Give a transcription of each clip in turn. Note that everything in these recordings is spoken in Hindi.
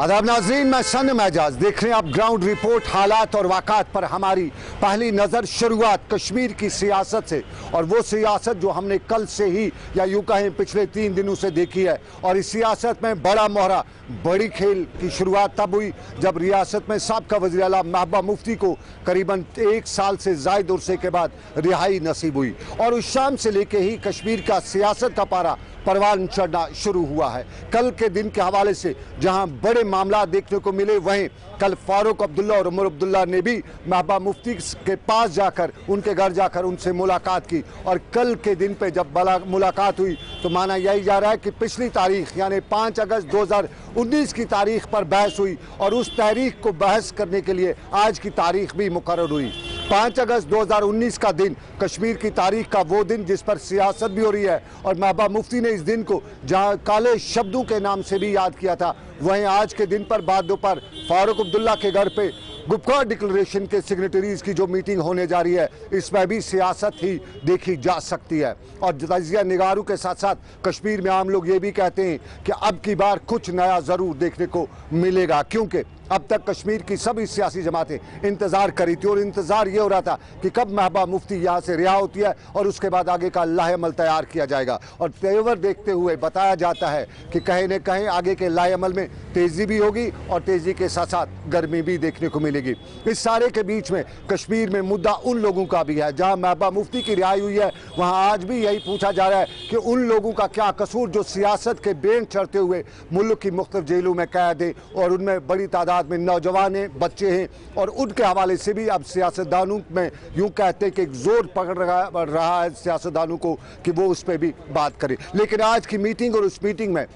आदाब नाजरीन, मैं सन एजाज देख रहे हैं आप ग्राउंड रिपोर्ट। हालात और वाक़ात पर हमारी पहली नज़र शुरुआत कश्मीर की सियासत से, और वो सियासत जो हमने कल से ही या यूँ कहें पिछले 3 दिनों से देखी है। और इस सियासत में बड़ा मोहरा, बड़ी खेल की शुरुआत तब हुई जब रियासत में साबका वज़ीर आला महबूबा मुफ्ती को करीबन 1 साल से ज़ायद अरसे के बाद रिहाई नसीब हुई। और उस शाम से लेके ही कश्मीर का सियासत का पारा परवान चढ़ना शुरू हुआ है। कल के दिन के हवाले से जहां बड़े मामला देखने को मिले, वहीं कल फारूक अब्दुल्ला और उमर अब्दुल्ला ने भी महबूबा मुफ्ती के पास जाकर, उनके घर जाकर उनसे मुलाकात की। और कल के दिन पे जब मुलाकात हुई तो माना यही जा रहा है कि पिछली तारीख यानी 5 अगस्त 2019 की तारीख पर बहस हुई, और उस तारीख को बहस करने के लिए आज की तारीख भी मुकर्रर हुई। 5 अगस्त 2019 का दिन कश्मीर की तारीख का वो दिन जिस पर सियासत भी हो रही है। और महबूबा मुफ्ती ने इस दिन को जहां काले शब्दों के नाम से भी याद किया था, वहीं आज के दिन पर बाद दोपहर फारूक अब्दुल्ला के घर पे गुपकार डिक्लेरेशन के सिग्नेटरीज की जो मीटिंग होने जा रही है, इसमें भी सियासत ही देखी जा सकती है। और तजिया निगारों के साथ साथ कश्मीर में आम लोग ये भी कहते हैं कि अब की बार कुछ नया ज़रूर देखने को मिलेगा, क्योंकि अब तक कश्मीर की सभी सियासी जमातें इंतज़ार करी थी। और इंतज़ार ये हो रहा था कि कब महबूबा मुफ्ती यहाँ से रिहा होती है और उसके बाद आगे का लाहेअमल तैयार किया जाएगा। और तेवर देखते हुए बताया जाता है कि कहीं न कहीं आगे के लाहेअमल में तेज़ी भी होगी और तेज़ी के साथ साथ गर्मी भी देखने को मिलेगी। इस सारे के बीच में कश्मीर में मुद्दा उन लोगों का भी है जहाँ महबूबा मुफ्ती की रिहाई हुई है, वहाँ आज भी यही पूछा जा रहा है कि उन लोगों का क्या कसूर जो सियासत के बेंच चढ़ते हुए मुल्क की मुख्तलिफ जेलों में कैद हैं, और उनमें बड़ी तादाद में नौजवान हैं, बच्चे हैं। और उनके हवाले से भी अब सियासतदानों में यूं कहते हैं कि एक जोर पकड़ रहा है सियासतदानों को कि वो उस पर भी बात करें। लेकिन आज की मीटिंग और उस मीटिंग में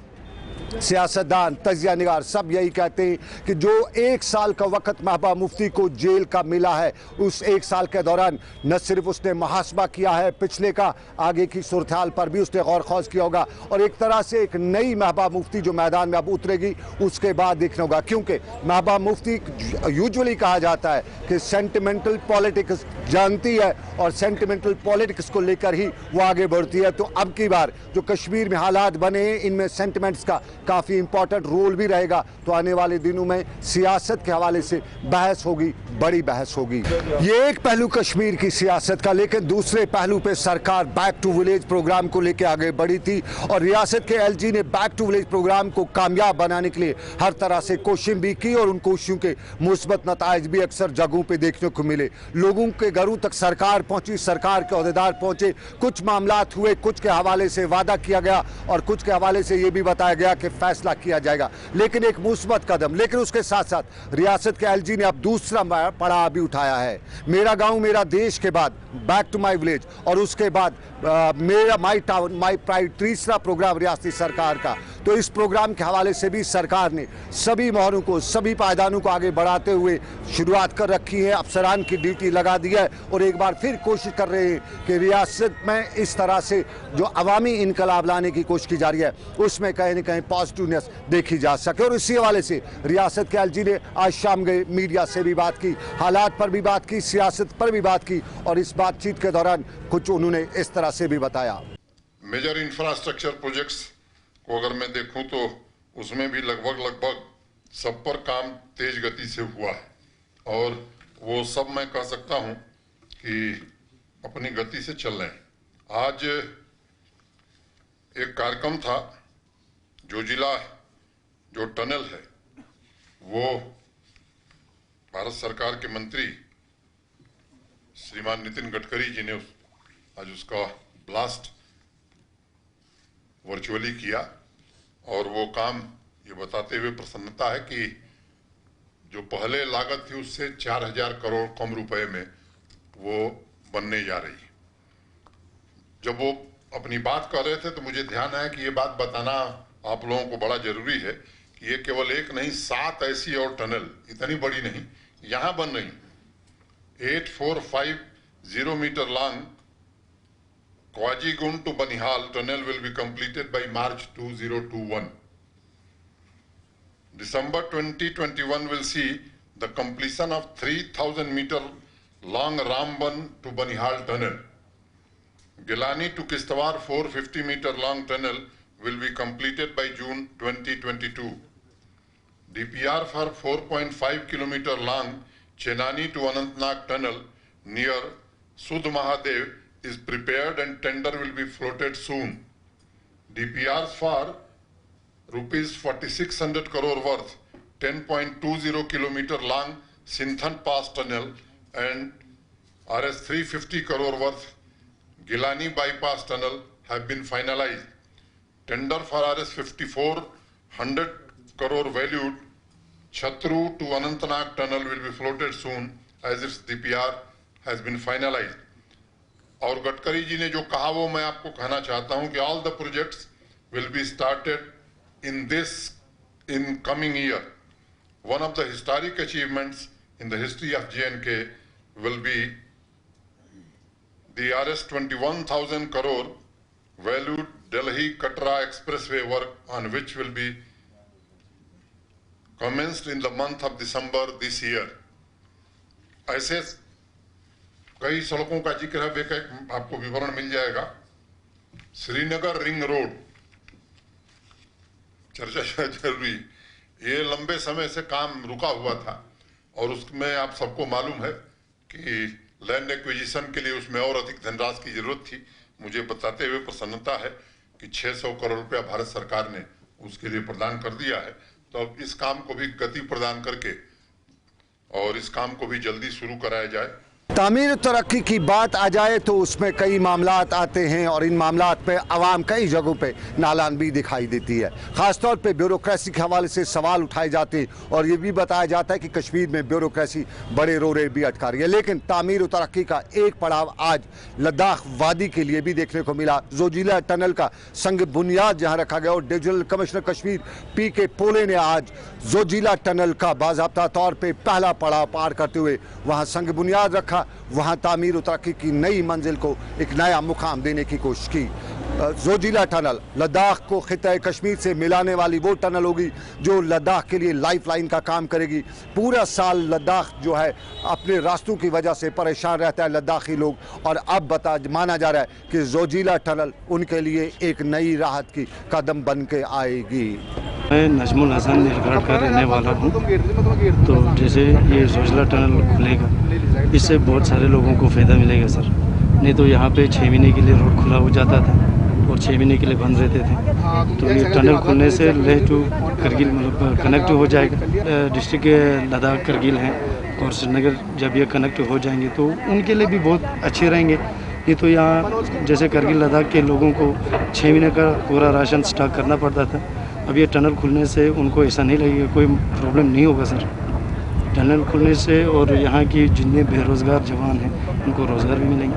सियासतदान, तजिया निगार सब यही कहते हैं कि जो 1 साल का वक्त महबूबा मुफ्ती को जेल का मिला है, उस 1 साल के दौरान न सिर्फ उसने मुहासबा किया है पिछले का, आगे की सूरत हाल पर भी उसने गौर खौज किया होगा। और एक तरह से एक नई महबूबा मुफ्ती जो मैदान में अब उतरेगी उसके बाद देखना होगा, क्योंकि महबूबा मुफ्ती यूजुअली कहा जाता है कि सेंटिमेंटल पॉलिटिक्स जानती है और सेंटिमेंटल पॉलिटिक्स को लेकर ही वो आगे बढ़ती है। तो अब की बार जो कश्मीर में हालात बने हैं, इनमें सेंटिमेंट्स का काफ़ी इंपॉर्टेंट रोल भी रहेगा। तो आने वाले दिनों में सियासत के हवाले से बहस होगी, बड़ी बहस होगी। ये एक पहलू कश्मीर की सियासत का, लेकिन दूसरे पहलू पे सरकार बैक टू विलेज प्रोग्राम को लेकर आगे बढ़ी थी। और रियासत के एलजी ने बैक टू विलेज प्रोग्राम को कामयाब बनाने के लिए हर तरह से कोशिश भी की, और उन कोशिशों के मुस्बत नताइज भी अक्सर जगहों पर देखने को मिले। लोगों के घरों तक सरकार पहुंची, सरकार के अहदेदार पहुंचे, कुछ मामलात हुए, कुछ के हवाले से वादा किया गया और कुछ के हवाले से ये भी बताया गया कि फैसला किया जाएगा, लेकिन एक मुस्बत कदम। लेकिन उसके साथ साथ रियासत के एलजी ने अब दूसरा पड़ाव भी उठाया है। मेरा गांव मेरा देश के बाद बैक टू माई विलेज, और उसके बाद मेरा माई टाउन माई प्राइड, तीसरा प्रोग्राम रियासती सरकार का। तो इस प्रोग्राम के हवाले से भी सरकार ने सभी मोहरों को, सभी पायदानों को आगे बढ़ाते हुए शुरुआत कर रखी है। अफसरान की ड्यूटी लगा दी है और एक बार फिर कोशिश कर रहे हैं कि रियासत में इस तरह से जो अवामी इनकलाब लाने की कोशिश की जा रही है, उसमें कहीं न कहीं पॉजिटिवनेस देखी जा सके। और इसी हवाले से रियासत के एलजी ने आज शाम गए मीडिया से भी बात की, हालात पर भी बात की, सियासत पर भी बात की, और इस बातचीत के दौरान कुछ उन्होंने इस तरह से भी बताया। मेजर इंफ्रास्ट्रक्चर प्रोजेक्ट्स को अगर मैं देखूं तो उसमें भी लगभग सब पर काम तेज गति से हुआ है, और वो सब मैं कह सकता हूं कि अपनी गति से चल रहे हैं। आज एक कार्यक्रम था, जो टनल है वो भारत सरकार के मंत्री श्रीमान नितिन गडकरी जी ने आज उसका ब्लास्ट वर्चुअली किया, और वो काम ये बताते हुए प्रसन्नता है कि जो पहले लागत थी उससे 4000 करोड़ कम रुपए में वो बनने जा रही है। जब वो अपनी बात कर रहे थे तो मुझे ध्यान आया कि ये बात बताना आप लोगों को बड़ा जरूरी है कि ये केवल एक नहीं, 7 ऐसी और टनल, इतनी बड़ी नहीं, यहां बन रही। 8450 meter long Kwajigund to Banihal tunnel will be completed by March 2021. December 2021 will see the completion of 3000 meter long Ramban to Banihal tunnel. Gilani to Kishtawar 450 meter long tunnel will be completed by June 2022. DPR for 4.5 kilometer long Chenani to Anantnag tunnel near Sudh Mahadev is prepared and tender will be floated soon. DPRs for rupees 4600 crore worth 10.20 kilometer long Sinthan Pass tunnel and Rs 350 crore worth Gilani bypass tunnel have been finalized. Tender for Rs 5400 crore valued Chatru to Anantnag tunnel will be floated soon as its DPR has been finalized. और गडकरी जी ने जो कहा वो मैं आपको कहना चाहता हूं कि all the projects will be started in coming year. One of the historic achievements in the history of J&K will be the Rs 21,000 crore valued Delhi-Katra expressway work on which will be commenced in the month of December this year. ऐसे कई सड़कों का जिक्र है, आपको विवरण मिल जाएगा। श्रीनगर रिंग रोड चर्चा जरूरी, ये लंबे समय से काम रुका हुआ था और उसमें आप सबको मालूम है कि लैंड एक्विजिशन के लिए उसमें और अधिक धनराशि की जरूरत थी। मुझे बताते हुए प्रसन्नता है कि 600 करोड़ रुपया भारत सरकार ने उसके लिए प्रदान कर दिया है। तो अब इस काम को भी गति प्रदान करके और इस काम को भी जल्दी शुरू कराया जाए। तामीर तरक्की की बात आ जाए तो उसमें कई मामलात आते हैं और इन मामलात पे आवाम कई जगहों पे नालान भी दिखाई देती है। ख़ासतौर पे ब्यूरोक्रेसी के हवाले से सवाल उठाए जाते हैं और ये भी बताया जाता है कि कश्मीर में ब्यूरोक्रेसी बड़े रोड़े भी अटका रही है। लेकिन तामीर और तरक्की का एक पड़ाव आज लद्दाख वादी के लिए भी देखने को मिला। जोजिला टनल का संग बुनियाद जहाँ रखा गया और डिविजनल कमिश्नर कश्मीर PK पोले ने आज जोजिला टनल का बाज़ाब्ता तौर पर पहला पड़ाव पार करते हुए वहाँ संग बुनियाद रखा, वहां तामीर और तरक्की की नई मंजिल को एक नया मुकाम देने की कोशिश की। जोजिला टनल लद्दाख को खिता कश्मीर से मिलाने वाली वो टनल होगी जो लद्दाख के लिए लाइफलाइन का काम करेगी। पूरा साल लद्दाख जो है अपने रास्तों की वजह से परेशान रहता है लद्दाखी लोग और अब माना जा रहा है कि जोजिला टनल उनके लिए एक नई राहत की कदम बन के आएगी। मैं नजमुल हसन नीलगढ़ का रहने वाला हूँ। तो जैसे ये जोजिला टनल खुलेगा इससे बहुत सारे लोगों को फ़ायदा मिलेगा सर। नहीं तो यहाँ पे 6 महीने के लिए रोड खुला हो जाता था और 6 महीने के लिए बंद रहते थे। तो ये टनल खुलने से लेह टू करगिल मतलब कनेक्ट हो जाएगा। डिस्ट्रिक्ट लद्दाख करगिल हैं और श्रीनगर जब ये कनेक्ट हो जाएंगे तो उनके लिए भी बहुत अच्छे रहेंगे। नहीं तो यहाँ जैसे करगिल लद्दाख के लोगों को 6 महीने का पूरा राशन स्टॉक करना पड़ता था। अब ये टनल खुलने से उनको ऐसा नहीं लगेगा, कोई प्रॉब्लम नहीं होगा सर। टनल खुलने से और यहाँ की जितने बेरोज़गार जवान हैं उनको रोज़गार भी मिलेंगे।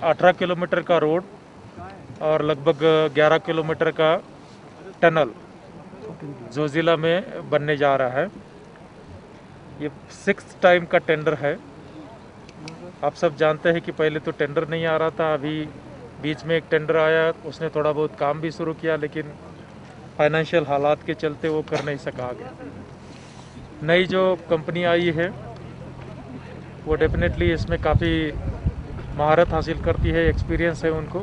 18 किलोमीटर का रोड और लगभग 11 किलोमीटर का टनल जोजिला में बनने जा रहा है। ये 6th टाइम का टेंडर है। आप सब जानते हैं कि पहले तो टेंडर नहीं आ रहा था, अभी बीच में एक टेंडर आया, उसने थोड़ा बहुत काम भी शुरू किया लेकिन फाइनेंशियल हालात के चलते वो कर नहीं सका आगे। नई जो कंपनी आई है वो डेफिनेटली इसमें काफ़ी महारत हासिल करती है, एक्सपीरियंस है उनको।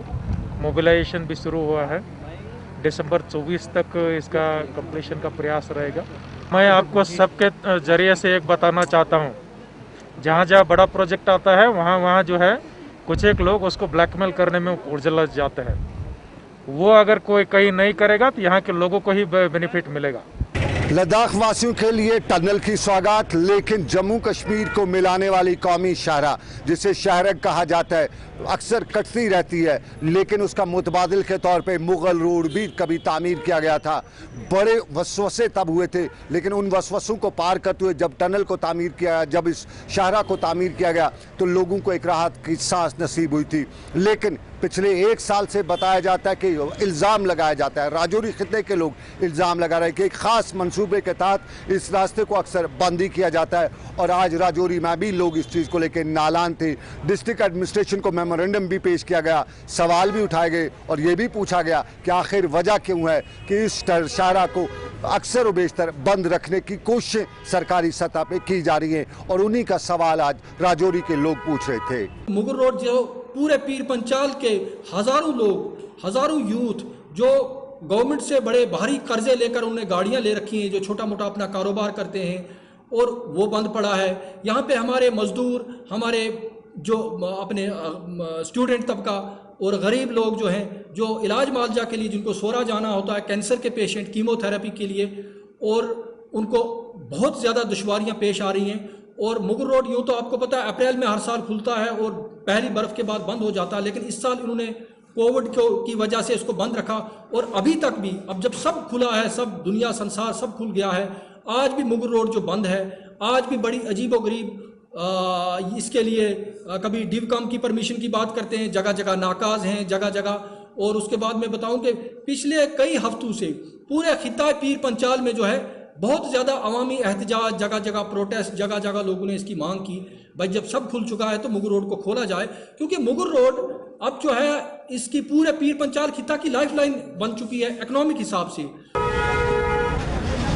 मोबिलाइजेशन भी शुरू हुआ है, दिसंबर 24 तक इसका कंप्लीशन का प्रयास रहेगा। मैं आपको सबके ज़रिए से एक बताना चाहता हूँ, जहाँ जहाँ बड़ा प्रोजेक्ट आता है वहाँ जो है कुछ एक लोग उसको ब्लैकमेल करने में उलझ जाते हैं। वो अगर कोई कहीं नहीं करेगा तो यहाँ के लोगों को ही बेनिफिट मिलेगा। लद्दाख वासियों के लिए टनल की सौगात, लेकिन जम्मू कश्मीर को मिलाने वाली कौमी शाहरा जिसे शहरक कहा जाता है अक्सर कटती रहती है, लेकिन उसका मुतबादिल के तौर पे मुग़ल रोड भी कभी तामीर किया गया था। बड़े वसवसे तब हुए थे, लेकिन उन वसवसों को पार करते हुए जब टनल को तामीर किया, जब इस शाहरा को तामीर किया गया तो लोगों को एक राहत की सांस नसीब हुई थी। लेकिन पिछले 1 साल से बताया जाता है कि इल्ज़ाम लगाया जाता है, राजौरी खित्ते के लोग इल्ज़ाम लगा रहे हैं कि एक ख़ास मंसूबे के तहत इस रास्ते को अक्सर बंद ही किया जाता है। और आज राजौरी में भी लोग इस चीज़ को लेकर नालान थे। डिस्ट्रिक्ट एडमिनिस्ट्रेशन को मेमोरेंडम भी पेश किया गया, सवाल भी उठाए गए और ये भी पूछा गया कि आखिर वजह क्यों है कि इस शाहरा को अक्सर व बेशतर बंद रखने की कोशिशें सरकारी सतह पे की जा रही हैं। और उन्हीं का सवाल आज राजौरी के लोग पूछ रहे थे। मुगल रोड जो पूरे पीर पंचाल के हजारों लोग, हजारों यूथ जो गवर्नमेंट से बड़े भारी कर्जे लेकर उन्होंने गाड़ियां ले रखी हैं, जो छोटा मोटा अपना कारोबार करते हैं, और वो बंद पड़ा है। यहाँ पे हमारे मजदूर, हमारे जो अपने स्टूडेंट तबका और गरीब लोग जो हैं, जो इलाज मुआवजा के लिए जिनको सोरा जाना होता है, कैंसर के पेशेंट कीमोथेरेपी के लिए, और उनको बहुत ज़्यादा दुश्वारियाँ पेश आ रही हैं। और मुगल रोड यूँ तो आपको पता है अप्रैल में हर साल खुलता है और पहली बर्फ़ के बाद बंद हो जाता है, लेकिन इस साल इन्होंने कोविड की वजह से इसको बंद रखा, और अभी तक भी, अब जब सब खुला है, सब दुनिया संसार सब खुल गया है, आज भी मुगल रोड जो बंद है, आज भी बड़ी अजीब व गरीब इसके लिए कभी डिवकॉम की परमिशन की बात करते हैं, जगह जगह नाकाज हैं, जगह जगह। और उसके बाद मैं बताऊं कि पिछले कई हफ्तों से पूरे खित्ता पीर पंचाल में जो है बहुत ज़्यादा अवामी एहतजाज, जगह जगह प्रोटेस्ट, जगह जगह लोगों ने इसकी मांग की, भाई जब सब खुल चुका है तो मुगल रोड को खोला जाए, क्योंकि मुगल रोड अब जो है इसकी पूरे पीर पंचाल खित्ता की लाइफलाइन बन चुकी है इकोनॉमिक हिसाब से।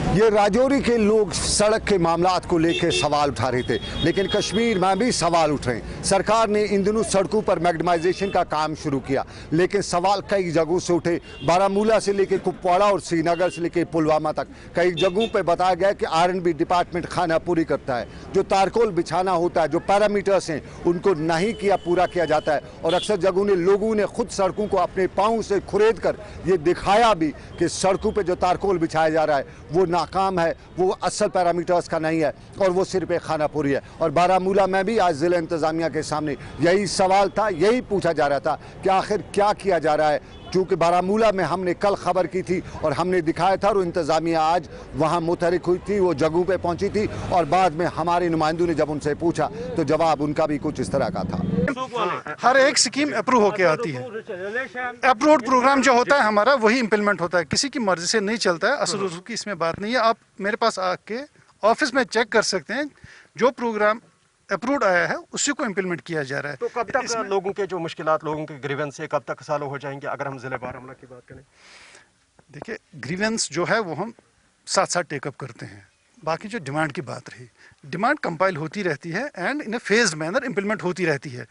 ये राजौरी के लोग सड़क के मामलात को लेकर सवाल उठा रहे थे, लेकिन कश्मीर में भी सवाल उठ रहे हैं। सरकार ने इन दिनों सड़कों पर मैग्नेटाइजेशन का काम शुरू किया, लेकिन सवाल कई जगहों से उठे। बारामूला से लेकर कुपवाड़ा और श्रीनगर से लेकर पुलवामा तक कई जगहों पर बताया गया कि R&B डिपार्टमेंट खाना पूरी करता है। जो तारकोल बिछाना होता है, जो पैरामीटर्स हैं, उनको नहीं पूरा किया जाता है। और अक्सर जगहों ने लोगों ने खुद सड़कों को अपने पाँव से खुरेद कर ये दिखाया भी कि सड़कों पर जो तारकोल बिछाया जा रहा है वो नाकाम है, वो असल पैरामीटर्स का नहीं है, और वो सिर्फ एक खानापुरी है। और बारामूला में भी आज जिला इंतजामिया के सामने यही सवाल था, यही पूछा जा रहा था कि आखिर क्या किया जा रहा है, क्योंकि बारामूला में हमने कल खबर की थी और हमने दिखाया था, और इंतजामिया आज वहाँ मुतहरिक हुई थी, वो जगहों पे पहुँची थी, और बाद में हमारे नुमाइंदों ने जब उनसे पूछा तो जवाब उनका भी कुछ इस तरह का था। हर एक स्कीम अप्रूव होके आती है, अप्रूव्ड प्रोग्राम जो होता है हमारा वही इम्प्लीमेंट होता है, किसी की मर्जी से नहीं चलता है। असल रसूल की इसमें बात नहीं है। आप मेरे पास आके ऑफिस में चेक कर सकते हैं, जो प्रोग्राम अप्रूव्ड आया है उसी को इम्प्लीमेंट किया जा रहा है। तो कब तक लोगों के जो मुश्किलात, लोगों के ग्रीवेंस से कब तक सॉल्व हो जाएंगे, अगर हम जिले बारामूला की बात करें? देखिए, ग्रीवेंस जो है वो हम साथ साथ टेकअप करते हैं। बाकी जो डिमांड की बात रही, डिमांड कंपाइल होती रहती है and in A phased manner implement होती रहती है।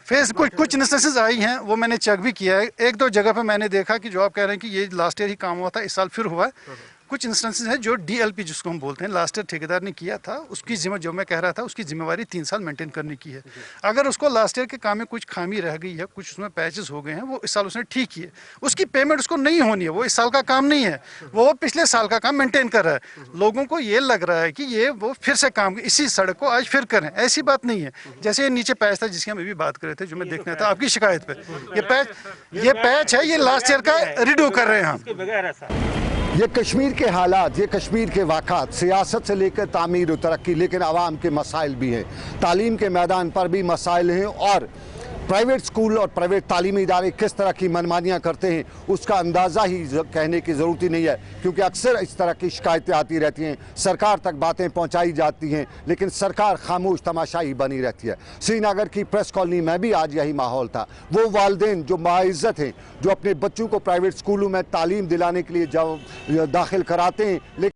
कुछ इंस्टेंसेस आई हैं, वो मैंने चेक भी किया है। एक दो जगह पे मैंने देखा कि जो आप कह रहे हैं कि ये लास्ट ईयर ही काम हुआ था, इस साल फिर हुआ है। कुछ इंस्टेंसेस हैं जो DLP जिसको हम बोलते हैं, लास्ट ईयर ठेकेदार ने किया था, उसकी जो मैं कह रहा था उसकी जिम्मेवारी 3 साल मेंटेन करने की है। अगर उसको लास्ट ईयर के काम में कुछ खामी रह गई है, कुछ उसमें पैचेस हो गए हैं, वो इस साल उसने ठीक किए, उसकी पेमेंट उसको नहीं होनी है। वो इस साल का काम नहीं है, वो पिछले साल का काम मेंटेन कर रहा है। लोगों को ये लग रहा है कि ये वो फिर से काम इसी सड़क को आज फिर करें, ऐसी बात नहीं है। जैसे ये नीचे पैच था जिसकी हम अभी बात कर रहे थे, जो मैं देखना था आपकी शिकायत पे, ये पैच है, ये लास्ट ईयर का रिड्यू कर रहे हैं हम। ये कश्मीर के हालात, ये कश्मीर के वाक़ात, सियासत से लेकर तामीर और तरक्की, लेकिन आवाम के मसाइल भी हैं। तालीम के मैदान पर भी मसाइल हैं, और प्राइवेट स्कूल और प्राइवेट तालीमी इदारे किस तरह की मनमानियाँ करते हैं उसका अंदाज़ा ही कहने की ज़रूरत ही नहीं है, क्योंकि अक्सर इस तरह की शिकायतें आती रहती हैं, सरकार तक बातें पहुँचाई जाती हैं, लेकिन सरकार खामोश तमाशाई बनी रहती है। श्रीनगर की प्रेस कॉलोनी में भी आज यही माहौल था। वो वालिदैन जो बाइज़्ज़त हैं, जो अपने बच्चों को प्राइवेट स्कूलों में तालीम दिलाने के लिए दाखिल कराते हैं, लेकिन